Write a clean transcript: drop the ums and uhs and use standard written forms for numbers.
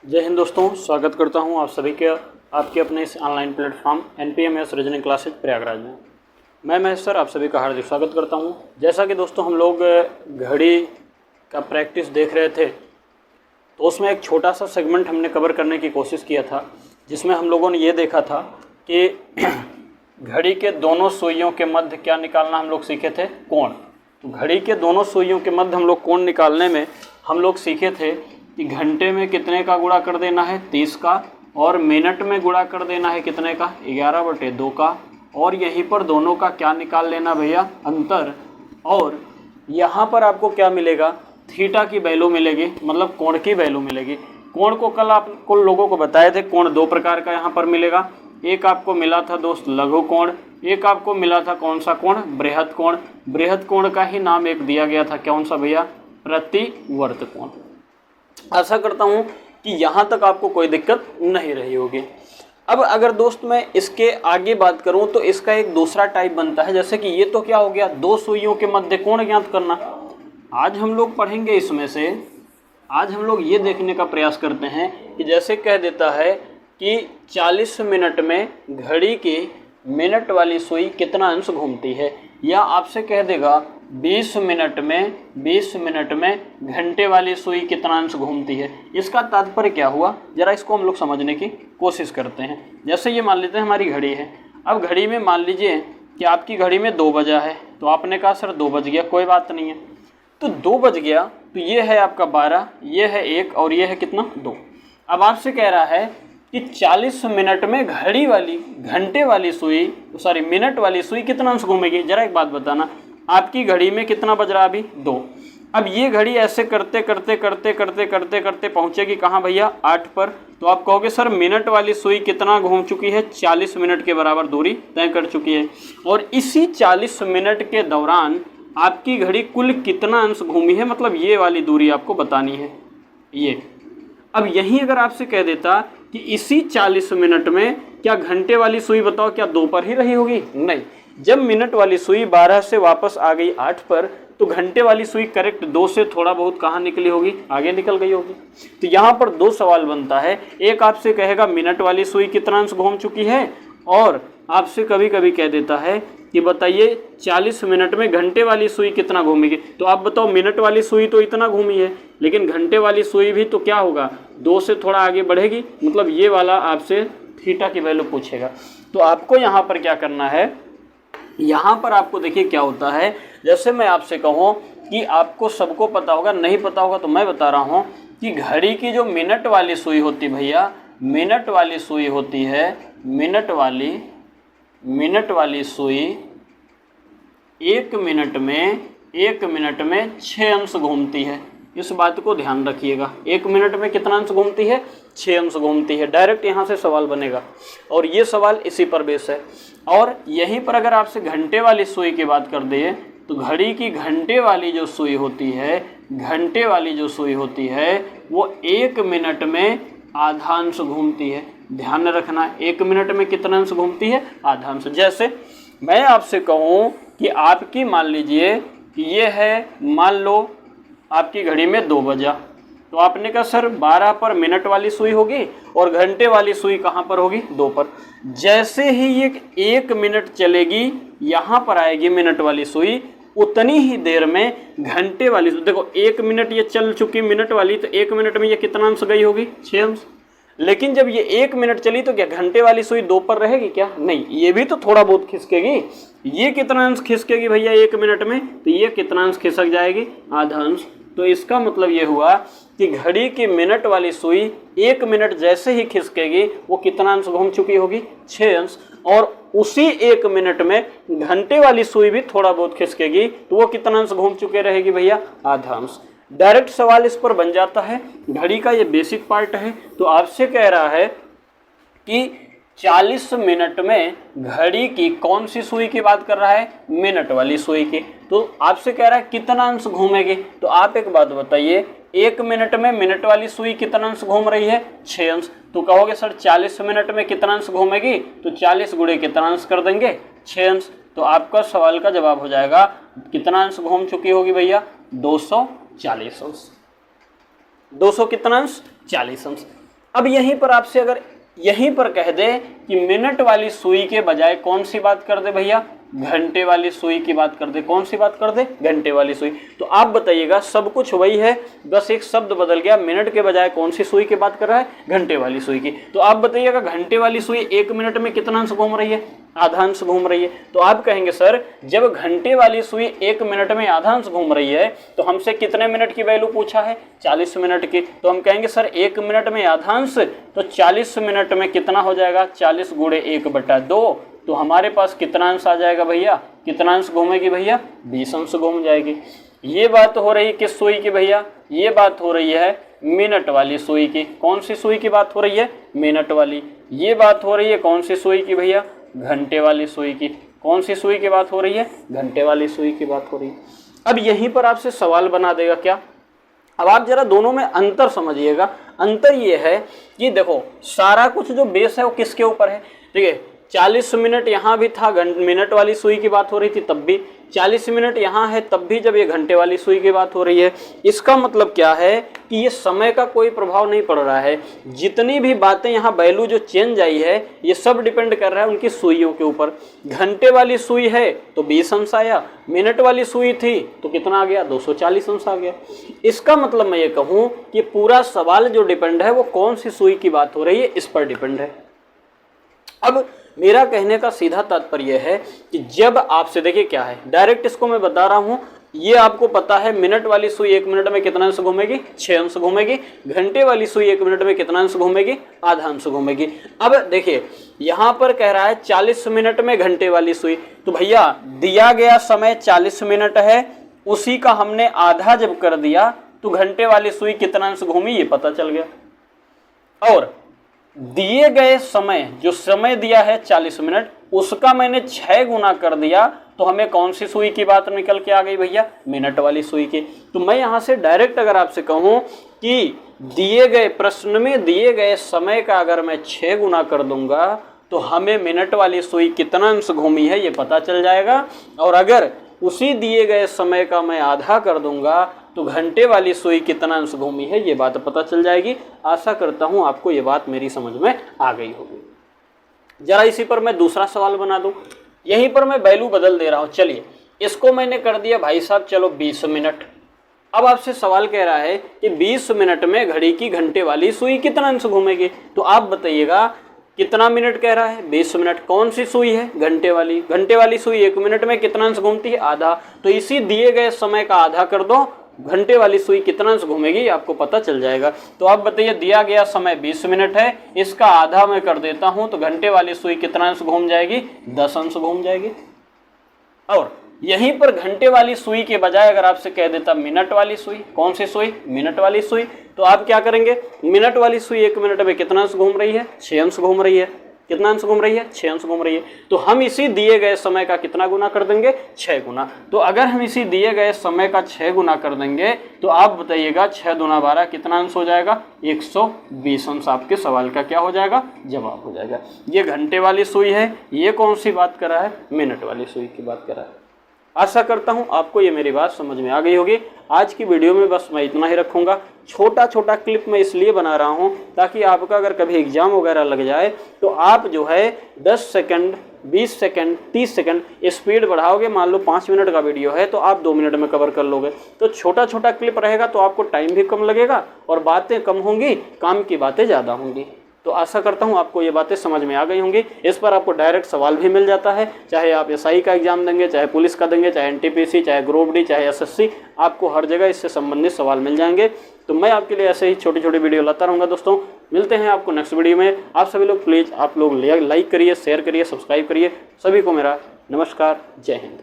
जय हिंद दोस्तों, स्वागत करता हूं आप सभी के आपके अपने इस online platform NPMS reasoning classes Prayagraj में। मैं महेश सर आप सभी का हार्दिक स्वागत करता हूं। जैसा कि दोस्तों हम लोग घड़ी का प्रैक्टिस देख रहे थे, तो उसमें एक छोटा सा सेगमेंट हमने कवर करने की कोशिश किया था, जिसमें हम लोगों ने ये देखा था कि घड़ी के दोनों सुइयों के मध्य क्या निकालना हम लोग सीखे थे, कोण। तो घड़ी के दोनों सुइयों के मध्य हम लोग कोण निकालने में हम लोग सीखे थे कि घंटे में कितने का गुणा कर देना है, 30 का, और मिनट में गुणा कर देना है कितने का, 11/2 का, और यहीं पर दोनों का क्या निकाल लेना भैया, अंतर। और यहाँ पर आपको क्या मिलेगा, थीटा की वैल्यू मिलेगी, मतलब कोण की वैल्यू मिलेगी। कोण को कल आपको लोगों को बताए थे, कोण दो प्रकार का यहाँ पर मिलेगा। एक आपको मिला था दोस्त लघु कोण, एक आपको मिला था कौन सा कोण, बृहद कोण। बृहद कोण का ही नाम एक दिया गया था, कौन सा भैया, प्रतिवर्त कोण। आशा करता हूं कि यहां तक आपको कोई दिक्कत नहीं रही होगी। अब अगर दोस्त मैं इसके आगे बात करूं तो इसका एक दूसरा टाइप बनता है, जैसे कि ये तो क्या हो गया, दो सुइयों के मध्य कोण ज्ञात करना। आज हम लोग पढ़ेंगे इसमें से, आज हम लोग ये देखने का प्रयास करते हैं कि जैसे कह देता है कि 40 मिनट में घड़ी की मिनट वाली सुई कितना अंश घूमती है, या आपसे कह देगा 20 मिनट में घंटे वाली सुई कितना अंश घूमती है। इसका तात्पर्य क्या हुआ, जरा इसको हम लोग समझने की कोशिश करते हैं। जैसे ये मान लेते हैं हमारी घड़ी है। अब घड़ी में मान लीजिए कि आपकी घड़ी में 2 बजा है, तो आपने कहा सर 2 बज गया, कोई बात नहीं है। तो 2 बज गया तो ये है आपका 12, ये है 1 और ये है कितना, 2। अब आपसे कह रहा है कि 40 मिनट में घड़ी वाली घंटे वाली सुई, सॉरी मिनट वाली सुई कितना अंश घूमेगी। जरा एक बात बताना, आपकी घड़ी में कितना बज रहा अभी, 2। अब ये घड़ी ऐसे करते करते करते करते करते करते पहुंचेगी कहाँ भैया, 8 पर। तो आप कहोगे सर मिनट वाली सुई कितना घूम चुकी है, 40 मिनट के बराबर दूरी तय कर चुकी है। और इसी 40 मिनट के दौरान आपकी घड़ी कुल कितना अंश घूमी है, मतलब ये वाली दूरी आपको बतानी है ये। अब यहीं अगर आपसे कह देता कि इसी 40 मिनट में क्या घंटे वाली सुई बताओ क्या 2 पर ही रही होगी, नहीं। जब मिनट वाली सुई 12 से वापस आ गई 8 पर, तो घंटे वाली सुई करेक्ट 2 से थोड़ा बहुत कहाँ निकली होगी, आगे निकल गई होगी। तो यहाँ पर 2 सवाल बनता है। एक आपसे कहेगा मिनट वाली सुई कितना अंश घूम चुकी है, और आपसे कभी कभी कह देता है कि बताइए 40 मिनट में घंटे वाली सुई कितना घूमेगी। तो आप बताओ मिनट वाली सुई तो इतना घूमी है, लेकिन घंटे वाली सुई भी तो क्या होगा, 2 से थोड़ा आगे बढ़ेगी, मतलब ये वाला आपसे थीटा की वैल्यू पूछेगा। तो आपको यहाँ पर क्या करना है, यहाँ पर आपको देखिए क्या होता है। जैसे मैं आपसे कहूँ कि आपको सबको पता होगा, नहीं पता होगा तो मैं बता रहा हूँ कि घड़ी की जो मिनट वाली सुई होती भैया, मिनट वाली सुई होती है, मिनट वाली सुई 1 मिनट में 6 अंश घूमती है। इस बात को ध्यान रखिएगा, 1 मिनट में कितना अंश घूमती है, 6 अंश घूमती है। डायरेक्ट यहाँ से सवाल बनेगा, और ये सवाल इसी पर बेस है। और यहीं पर अगर आपसे घंटे वाली सुई की बात कर दे, तो घड़ी की घंटे वाली जो सुई होती है, घंटे वाली जो सुई होती है वो 1 मिनट में आधा अंश घूमती है। ध्यान रखना, 1 मिनट में कितना अंश घूमती है, आधा अंश। जैसे मैं आपसे कहूँ कि आपकी मान लीजिए कि ये है, मान लो आपकी घड़ी में 2 बजा, तो आपने कहा सर 12 पर मिनट वाली सुई होगी और घंटे वाली सुई कहाँ पर होगी, 2 पर। जैसे ही ये 1 मिनट चलेगी, यहाँ पर आएगी मिनट वाली सुई, उतनी ही देर में घंटे वाली सुई, देखो 1 मिनट ये चल चुकी मिनट वाली, तो 1 मिनट में ये कितना अंश गई होगी, 6 अंश। लेकिन जब ये 1 मिनट चली तो क्या घंटे वाली सुई 2 पर रहेगी क्या, नहीं, ये भी तो थोड़ा बहुत खिसकेगी। ये कितना अंश खिसकेगी भैया 1 मिनट में, तो ये कितना अंश खिसक जाएगी, आधा अंश। तो इसका मतलब ये हुआ कि घड़ी की मिनट वाली सुई 1 मिनट जैसे ही खिसकेगी वो कितना अंश घूम चुकी होगी, 6 अंश। और उसी 1 मिनट में घंटे वाली सुई भी थोड़ा बहुत खिसकेगी, तो वो कितना अंश घूम चुके रहेगी भैया, आधा अंश। डायरेक्ट सवाल इस पर बन जाता है। घड़ी का ये बेसिक पार्ट है। तो आपसे कह रहा है कि 40 मिनट में घड़ी की कौन सी सुई की बात कर रहा है, मिनट वाली सुई की। तो आपसे कह रहा है कितना अंश घूमेगी। तो आप एक बात बताइए, 1 मिनट में मिनट वाली सुई कितना अंश घूम रही है, 6 अंश। तो कहोगे सर 40 मिनट में कितना अंश घूमेगी, तो 40 गुणे कितना अंश कर देंगे, 6 अंश। तो आपका सवाल का जवाब हो जाएगा कितना अंश घूम चुकी होगी भैया, 240 अंश। 200 कितना अंश, 40 अंश। अब यहीं पर आपसे अगर यहीं पर कह दे कि मिनट वाली सुई के बजाय कौन सी बात कर दे भैया, घंटे वाली सुई की बात कर दे, कौन सी बात कर दे, घंटे वाली सुई। तो आप बताइएगा, सब कुछ वही है, बस एक शब्द बदल गया, मिनट के बजाय कौन सी सुई की बात कर रहा है, घंटे वाली सुई की। तो आप बताइएगा घंटे वाली सुई 1 मिनट में कितना अंश घूम रही है, आधा अंश घूम रही है। तो आप कहेंगे सर जब घंटे वाली सुई 1 मिनट में आधा अंश घूम रही है तो हमसे कितने मिनट की वैल्यू पूछा है, 40 मिनट की। तो हम कहेंगे सर 1 मिनट में आधा अंश, तो 40 मिनट में कितना हो जाएगा, 40 गुणे 1/2। तो हमारे पास कितना अंश आ जाएगा भैया, कितना अंश घूमेगी भैया, 20 अंश घूम जाएगी। ये बात हो रही किस सुई की भैया, ये बात हो रही है मिनट वाली सुई की। कौन सी सुई की बात हो रही है, मिनट वाली। ये बात हो रही है कौन सी सुई की भैया, घंटे वाली सुई की। कौन सी सुई की बात हो रही है, घंटे वाली सुई की बात हो रही है। अब यहीं पर आपसे सवाल बना देगा क्या, अब आप जरा दोनों में अंतर समझिएगा। अंतर ये है कि देखो सारा कुछ जो बेस है वो किसके ऊपर है, ठीक है। 40 मिनट यहाँ भी था, मिनट वाली सुई की बात हो रही थी तब भी, 40 मिनट यहाँ है तब भी, जब ये घंटे वाली सुई की बात हो रही है। इसका मतलब क्या है कि ये समय का कोई प्रभाव नहीं पड़ रहा है। जितनी भी बातें यहाँ वैल्यू जो चेंज आई है ये सब डिपेंड कर रहा है उनकी सुइयों के ऊपर। घंटे वाली सुई है तो 20 अंश आया, मिनट वाली सुई थी तो कितना आ गया, 240 अंश आ गया। इसका मतलब मैं ये कहूँ कि पूरा सवाल जो डिपेंड है वो कौन सी सुई की बात हो रही है इस पर डिपेंड है। अब मेरा कहने का सीधा तात्पर्य है कि जब आपसे, देखिए क्या है, डायरेक्ट इसको मैं बता रहा हूं, ये आपको पता है मिनट वाली सुई 1 मिनट में कितना अंश घूमेगी, 6 अंश घूमेगी। घंटे वाली सुई 1 मिनट में कितना अंश घूमेगी, आधा अंश घूमेगी। अब देखिए यहां पर कह रहा है 40 मिनट में घंटे वाली सुई, तो भैया दिया गया समय 40 मिनट है, उसी का हमने आधा जब कर दिया तो घंटे वाली सुई कितना अंश घूमी ये पता चल गया। और दिए गए समय, जो समय दिया है 40 मिनट, उसका मैंने 6 गुना कर दिया तो हमें कौन सी सुई की बात निकल के आ गई भैया, मिनट वाली सुई की। तो मैं यहां से डायरेक्ट अगर आपसे कहूं कि दिए गए प्रश्न में दिए गए समय का अगर मैं 6 गुना कर दूंगा तो हमें मिनट वाली सुई कितना अंश घूमी है ये पता चल जाएगा। और अगर उसी दिए गए समय का मैं आधा कर दूंगा तो घंटे वाली सुई कितना अंश घूमी है ये बात पता चल जाएगी। आशा करता हूं आपको ये बात मेरी समझ में आ गई होगी। जरा इसी पर मैं दूसरा सवाल बना दूं, यहीं पर मैं वैल्यू बदल दे रहा हूं। चलिए इसको मैंने कर दिया भाई साहब चलो 20 मिनट। अब आपसे सवाल कह रहा है कि 20 मिनट में घड़ी की घंटे वाली सुई कितना अंश घूमेगी। तो आप बताइएगा कितना मिनट कह रहा है, 20 मिनट। कौन सी सुई है, घंटे वाली। घंटे वाली सुई 1 मिनट में कितना अंश घूमती है, आधा। तो इसी दिए गए समय का आधा कर दो, घंटे वाली सुई कितना अंश घूमेगी आपको पता चल जाएगा। तो आप बताइए दिया गया समय 20 मिनट है, इसका आधा मैं कर देता हूं तो घंटे वाली सुई कितना अंश घूम जाएगी, 10 अंश घूम जाएगी। और यहीं पर घंटे वाली सुई के बजाय अगर आपसे कह देता मिनट वाली सुई, कौन सी सुई, मिनट वाली सुई, तो आप क्या करेंगे, मिनट वाली सुई 1 मिनट में कितना अंश घूम रही है, 6 अंश घूम रही है। कितना अंश घूम रही है, 6 अंश घूम रही है। तो हम इसी दिए गए समय का कितना गुना कर देंगे, 6 गुना। तो अगर हम इसी दिए गए समय का 6 गुना कर देंगे तो आप बताइएगा 6 दूना 12 कितना अंश हो जाएगा, 120 अंश आपके सवाल का क्या हो जाएगा, जवाब हो जाएगा। ये घंटे वाली सुई है, ये कौन सी बात कर रहा है, मिनट वाली सुई की बात कर रहा है। आशा करता हूं आपको ये मेरी बात समझ में आ गई होगी। आज की वीडियो में बस मैं इतना ही रखूंगा। छोटा छोटा क्लिप मैं इसलिए बना रहा हूं ताकि आपका अगर कभी एग्जाम वगैरह लग जाए तो आप जो है 10 सेकंड 20 सेकंड 30 सेकंड स्पीड बढ़ाओगे। मान लो 5 मिनट का वीडियो है तो आप 2 मिनट में कवर कर लोगे। तो छोटा छोटा क्लिप रहेगा तो आपको टाइम भी कम लगेगा और बातें कम होंगी, काम की बातें ज़्यादा होंगी। तो आशा करता हूं आपको ये बातें समझ में आ गई होंगी। इस पर आपको डायरेक्ट सवाल भी मिल जाता है, चाहे आप एसआई का एग्जाम देंगे, चाहे पुलिस का देंगे, चाहे एनटीपीसी, चाहे ग्रुप डी, चाहे एसएससी, आपको हर जगह इससे संबंधित सवाल मिल जाएंगे। तो मैं आपके लिए ऐसे ही छोटी छोटी वीडियो लाता रहूँगा। दोस्तों मिलते हैं आपको नेक्स्ट वीडियो में। आप सभी लोग प्लीज़ आप लोग लाइक करिए, शेयर करिए, सब्सक्राइब करिए। सभी को मेरा नमस्कार, जय हिंद।